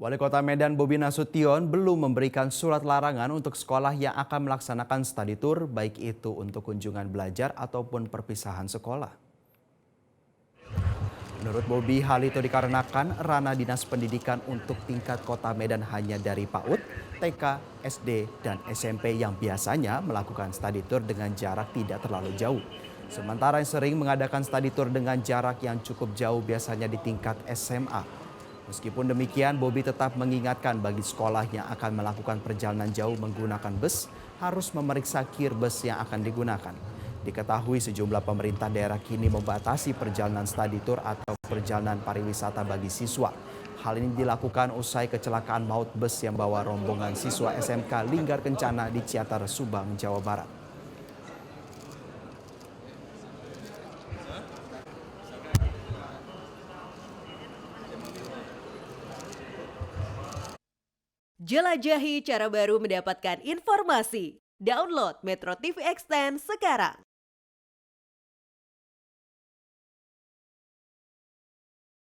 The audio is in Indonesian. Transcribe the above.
Wali Kota Medan Bobi Nasution belum memberikan surat larangan untuk sekolah yang akan melaksanakan study tour, baik itu untuk kunjungan belajar ataupun perpisahan sekolah. Menurut Bobi, hal itu dikarenakan ranah dinas pendidikan untuk tingkat kota Medan hanya dari PAUD, TK, SD, dan SMP yang biasanya melakukan study tour dengan jarak tidak terlalu jauh. Sementara yang sering mengadakan study tour dengan jarak yang cukup jauh biasanya di tingkat SMA. Meskipun demikian, Bobi tetap mengingatkan bagi sekolah yang akan melakukan perjalanan jauh menggunakan bus harus memeriksa kir bus yang akan digunakan. Diketahui sejumlah pemerintah daerah kini membatasi perjalanan study tour atau perjalanan pariwisata bagi siswa. Hal ini dilakukan usai kecelakaan maut bus yang bawa rombongan siswa SMK Linggar Kencana di Ciater, Subang, Jawa Barat. Jelajahi cara baru mendapatkan informasi. Download Metro TV Extend sekarang.